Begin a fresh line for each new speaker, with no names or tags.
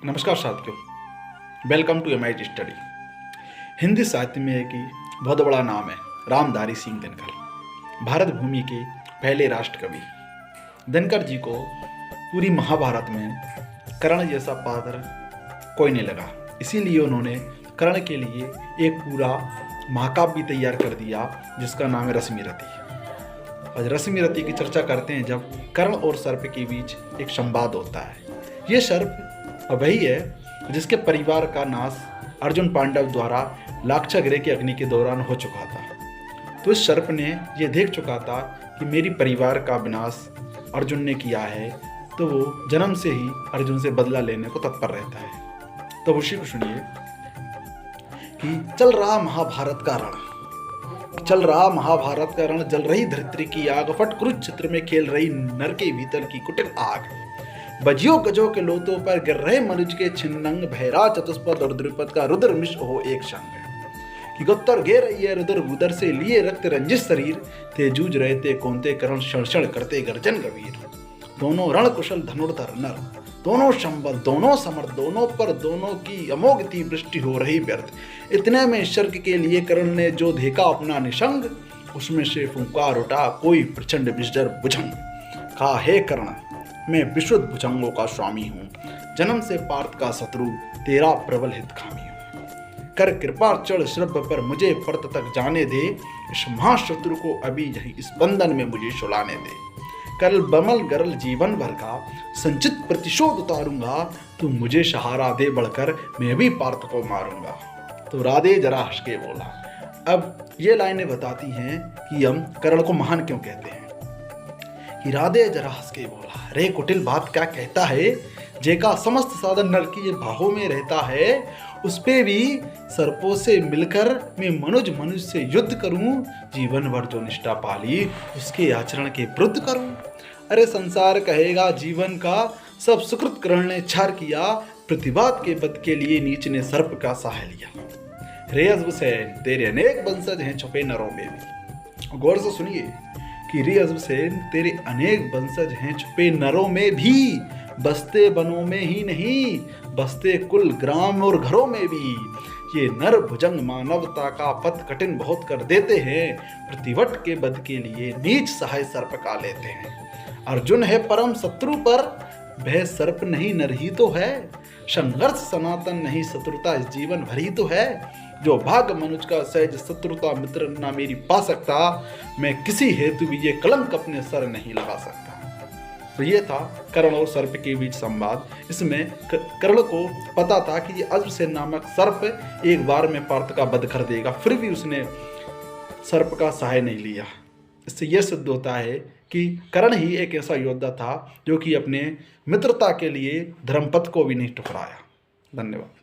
नमस्कार साथियों, welcome to MIT study. Hindi साहित्य में एक ही बहुत बड़ा नाम है रामधारी सिंह दिनकर। भारत भूमि के पहले राष्ट्र कवि दिनकर जी को पूरी महाभारत में कर्ण जैसा पात्र कोई नहीं लगा, इसीलिए उन्होंने कर्ण के लिए एक पूरा महाकाव्य तैयार कर दिया जिसका नाम है रश्मिरथी। आज रश्मिरथी की चर्चा करते हैं जब कर्ण और सर्प के बीच एक संवाद होता है। ये सर्प वही है जिसके परिवार का नाश अर्जुन पांडव द्वारा लाक्षागृह की अग्नि के दौरान हो चुका था। तो इस सर्प ने यह देख चुका था कि मेरी परिवार का विनाश अर्जुन ने किया है, तो वो जन्म से ही अर्जुन से बदला लेने को तत्पर रहता है। तो उसी को सुनिए कि चल रहा महाभारत का रण, चल रहा महाभारत का रण, जल रही धरित्री की आग, फट कुरुक्षेत्र में खेल रही नर के भीतर की कुटिल आग, बजियो गजों के लोतों पर गिर रहे मनुज के छिन्नंग, भैरा चतुष्पद और द्रुपद का रुद्र मिश्र हो एक संग, कि गुत्तर गे रही है रुद्र उदर से लिए रक्त रंजित शरीर, ते जूझ रहे थे कौनते करण क्षण क्षण करते गर्जन गंभीर, दोनों रण कुशल धनुर्धर नर, दोनों संबल दोनों समर्थ, दोनों पर दोनों की अमोघ थी वृष्टि हो रही व्यर्थ। इतने में स्वर्ग के लिए कर्ण ने जो देखा अपना निशंग, उसमें से फुंकार उठा कोई प्रचंड विजर भुजंग, कहा हे कर्ण मैं विशुद्ध भुजंगों का स्वामी हूँ, जन्म से पार्थ का शत्रु तेरा प्रबल हितकामी हूँ, कर कृपा चढ़ श्रभ पर मुझे परत तक जाने दे, इस महाशत्रु को अभी यही इस बंधन में मुझे सुलाने दे, कल बमल गरल जीवन भर का संचित प्रतिशोध उतारूंगा, तू मुझे सहारा दे बढ़कर मैं भी पार्थ को मारूंगा। तो राधे जरा हंस के बोला। अब ये लाइनें बताती हैं कि हम कर्ण को महान क्यों कहते हैं। कि राधे जरा हंस के बोला, रे कुटिल बात क्या कहता है, जेका समस्त साधन नर की ये बाहों में रहता है, उस पे भी सर्पों से मिलकर मैं मनुज से युद्ध करूं, जीवन भर जो निष्ठा पाली उसके आचरण के विरुद्ध करूं। अरे संसार कहेगा जीवन का सब सुकृत कर्ण ने छार किया, प्रतिवाद के बद के लिए नीच ने सर्प का सहाय लिया। रे अज़बसेन तेरे अनेक वंशज हैं छुपे नरों में भी, गौर से सुनिए कि रे अज़बसेन तेरे अनेक वंशज हैं छुपे नरों में भी, बसते वनों में ही नहीं बसते कुल ग्राम और घरों में भी, ये नर भुजंग मानवता का पथ कठिन बहुत कर देते हैं, प्रतिवट के बद के लिए नीच सहाय सर्प का लेते हैं। अर्जुन है परम शत्रु पर वह सर्प नहीं नर ही तो है, संघर्ष सनातन नहीं शत्रुता इस जीवन भर ही तो है, जो भाग मनुज का सहज शत्रुता मित्र ना मेरी पा सकता, मैं किसी हेतु भी ये कलंक अपने सर नहीं लगा सकता। तो ये था कर्ण और सर्प के बीच संवाद। इसमें कर्ण को पता था कि ये अज़बसेन नामक सर्प एक बार में पार्थ का वध कर देगा, फिर भी उसने सर्प का सहाय नहीं लिया। इससे यह सिद्ध होता है कि कर्ण ही एक ऐसा योद्धा था जो कि अपने मित्रता के लिए धर्मपथ को भी नहीं ठुकराया। धन्यवाद।